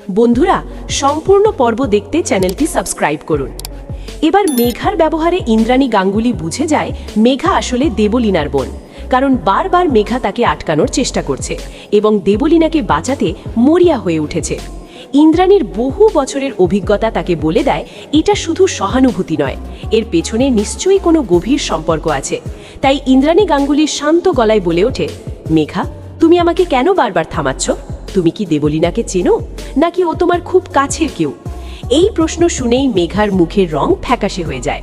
বন্ধুরা, সম্পূর্ণ পর্ব দেখতে চ্যানেলটি সাবস্ক্রাইব করুন। এবার মেঘার ব্যবহারে ইন্দ্রাণী গাঙ্গুলি বুঝে যায় মেঘা আসলে দেবলীনার বোন, কারণ বারবার মেঘা তাকে আটকানোর চেষ্টা করছে এবং দেবলীনাকে বাঁচাতে মরিয়া হয়ে উঠেছে। ইন্দ্রাণীর বহু বছরের অভিজ্ঞতা তাকে বলে দেয় এটা শুধু সহানুভূতি নয়, এর পেছনে নিশ্চয়ই কোনো গভীর সম্পর্ক আছে। তাই ইন্দ্রাণী গাঙ্গুলি শান্ত গলায় বলে ওঠে, মেঘা, তুমি আমাকে কেন বারবার থামাচ্ছ? তুমি কি দেবলীনাকে চেনো, নাকি ও তোমার খুব কাছের কেউ? এই প্রশ্ন শুনেই মেঘার মুখের রং ফ্যাকাশে হয়ে যায়।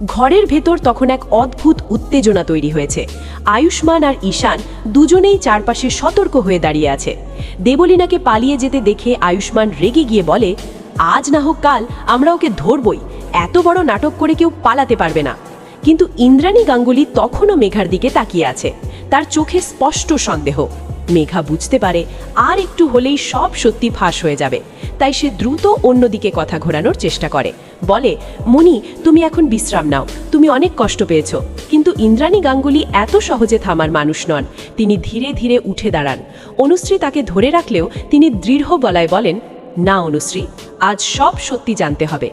ঘরের ভেতর তখন এক অদ্ভুত উত্তেজনা তৈরি হয়েছে। আয়ুষ্মান আর ঈশান দুজনেই চারপাশে সতর্ক হয়ে দাঁড়িয়ে আছে। দেবলীনাকে পালিয়ে যেতে দেখে আয়ুষ্মান রেগে গিয়ে বলে, আজ না হোক কাল আমরা ওকে ধরবই, এত বড় নাটক করে কেউ পালাতে পারবে না। কিন্তু ইন্দ্রাণী গাঙ্গুলি তখনও মেঘার দিকে তাকিয়ে আছে, তার চোখে স্পষ্ট সন্দেহ। মেঘা বুঝতে পারে আর একটু হলেই সব সত্যি ফাঁস হয়ে যাবে, তাই সে দ্রুত অন্যদিকে কথা ঘোরানোর চেষ্টা করে। বলে, মনি, তুমি এখন বিশ্রাম নাও, তুমি অনেক কষ্ট পেয়েছো। কিন্তু ইন্দ্রাণী গাঙ্গুলি এত সহজে থামার মানুষ নন। তিনি ধীরে ধীরে উঠে দাঁড়ান। অনুশ্রী তাকে ধরে রাখলেও তিনি দৃঢ় গলায় বলেন, না অনুশ্রী, আজ সব সত্যি জানতে হবে।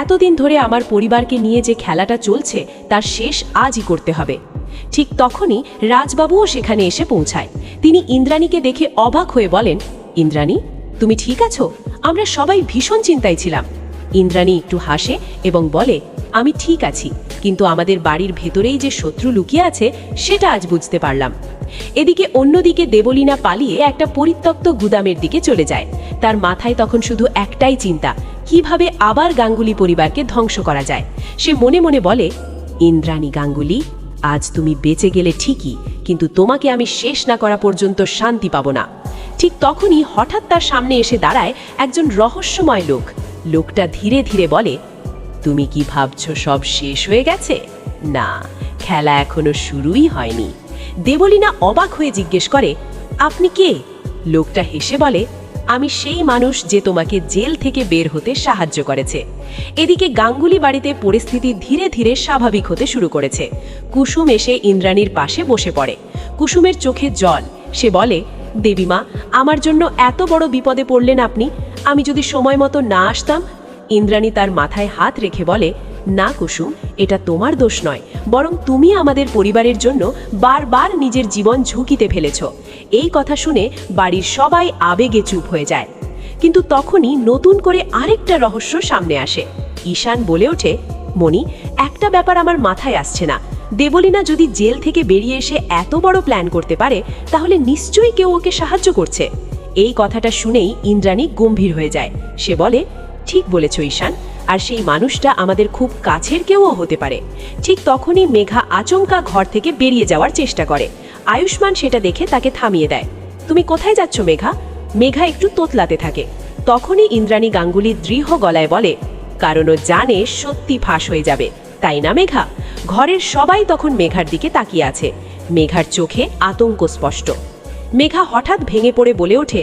এতদিন ধরে আমার পরিবারকে নিয়ে যে খেলাটা চলছে তার শেষ আজই করতে হবে। ঠিক তখনই রাজবাবুও সেখানে এসে পৌঁছায়। তিনি ইন্দ্রাণীকে দেখে অবাক হয়ে বলেন, ইন্দ্রাণী, তুমি ঠিক আছো? আমরা সবাই ভীষণ চিন্তায় ছিলাম। ইন্দ্রাণী একটু হাসে এবং বলে, আমি ঠিক আছি, কিন্তু আমাদের বাড়ির ভেতরেই যে শত্রু লুকিয়ে আছে সেটা আজ বুঝতে পারলাম। এদিকে অন্যদিকে দেবলীনা পালিয়ে একটা পরিত্যক্ত গুদামের দিকে চলে যায়। তার মাথায় তখন শুধু একটাই চিন্তা, কিভাবে আবার গাঙ্গুলি পরিবারকে ধ্বংস করা যায়। সে মনে মনে বলে, ইন্দ্রাণী গাঙ্গুলি, আজ তুমি বেঁচে গেলে ঠিকই, কিন্তু তোমাকে আমি শেষ না করা পর্যন্ত শান্তি পাবো না। ঠিক তখনই হঠাৎ তার সামনে এসে দাঁড়ায় একজন রহস্যময় লোক। লোকটা ধীরে ধীরে বলে, তুমি কি ভাবছো সব শেষ হয়ে গেছে? না, খেলা এখনো শুরুই হয়নি। দেবলীনা অবাক হয়ে জিজ্ঞেস করে, আপনি কে? লোকটা হেসে বলে, আমি সেই মানুষ যে তোমাকে জেল থেকে বের হতে সাহায্য করেছে। এদিকে গাঙ্গুলি বাড়িতে পরিস্থিতি ধীরে ধীরে স্বাভাবিক হতে শুরু করেছে। কুসুম এসে ইন্দ্রাণীর পাশে বসে পড়ে। কুসুমের চোখে জল। সে বলে, দেবীমা, আমার জন্য এত বড় বিপদে পড়লেন আপনি। আমি যদি সময় মতো না আসতাম। ইন্দ্রাণী তার মাথায় হাত রেখে বলে, না কুসুম, এটা তোমার দোষ নয়, বরং তুমি আমাদের পরিবারের জন্য বারবার নিজের জীবন ঝুঁকিতে ফেলেছ। এই কথা শুনে বাড়ির সবাই আবেগে চুপ হয়ে যায়। কিন্তু তখনই নতুন করে আরেকটা রহস্য সামনে আসে। ঈশান বলে ওঠে, মনি, একটা ব্যাপার আমার মাথায় আসছে না। দেবলীনা যদি জেল থেকে বেরিয়ে এসে এত বড় প্ল্যান করতে পারে, তাহলে নিশ্চয়ই কেউ ওকে সাহায্য করছে। এই কথাটা শুনেই ইন্দ্রাণী গম্ভীর হয়ে যায়। সে বলে, ঠিক বলেছ ঈশান, আর সেই মানুষটা আমাদের খুব কাছের কেউও হতে পারে। ঠিক তখনই মেঘা আচমকা ঘর থেকে বেরিয়ে যাওয়ার চেষ্টা করে। আয়ুষ্মান সেটা দেখে তাকে থামিয়ে দেয়। তুমি কোথায় যাচ্ছ মেঘা? মেঘা একটু তোতলাতে থাকে। তখনই ইন্দ্রাণী গাঙ্গুলি দৃঢ় গলায় বলে, কারণ ও জানে সত্যি ফাঁস হয়ে যাবে, তাই না মেঘা? ঘরের সবাই তখন মেঘার দিকে তাকিয়ে আছে। মেঘার চোখে আতঙ্ক স্পষ্ট। মেঘা হঠাৎ ভেঙে পড়ে বলে ওঠে,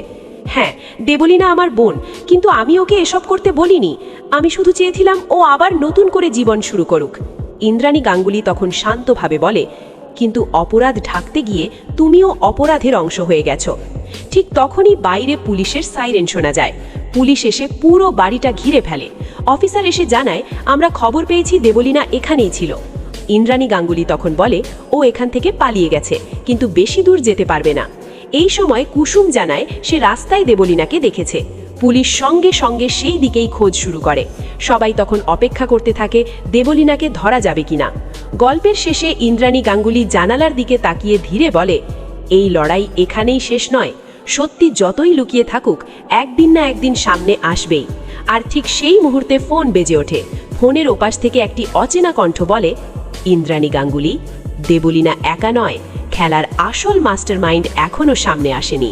হ্যাঁ, দেবলীনা আমার বোন, কিন্তু আমি ওকে এসব করতে বলিনি। আমি শুধু চেয়েছিলাম ও আবার নতুন করে জীবন শুরু করুক। ইন্দ্রাণী গাঙ্গুলি তখন শান্তভাবে বলে, কিন্তু অপরাধ ঢাকতে গিয়ে তুমিও অপরাধের অংশ হয়ে গেছো। ঠিক তখনই বাইরে পুলিশের সাইরেন শোনা যায়। পুলিশ এসে পুরো বাড়িটা ঘিরে ফেলে। অফিসার এসে জানায়, আমরা খবর পেয়েছি দেবলীনা এখানেই ছিল। ইন্দ্রাণী গাঙ্গুলি তখন বলে, ও এখান থেকে পালিয়ে গেছে, কিন্তু বেশি দূর যেতে পারবে না। এই সময় কুসুম জানায় সে রাস্তায় দেবলীনাকে দেখেছে। পুলিশ সঙ্গে সঙ্গে সেই দিকেই খোঁজ শুরু করে। সবাই তখন অপেক্ষা করতে থাকে দেবলীনাকে ধরা যাবে কিনা। গল্পের শেষে ইন্দ্রাণী গাঙ্গুলি জানালার দিকে তাকিয়ে ধীরে বলে, এই লড়াই এখানেই শেষ নয়। সত্যি যতই লুকিয়ে থাকুক, একদিন না একদিন সামনে আসবেই। আর ঠিক সেই মুহূর্তে ফোন বেজে ওঠে। ফোনের ওপাশ থেকে একটি অচেনা কণ্ঠ বলে, ইন্দ্রাণী গাঙ্গুলি, দেবলীনা একা নয়, খেলার আসল মাস্টারমাইন্ড এখনো সামনে আসেনি।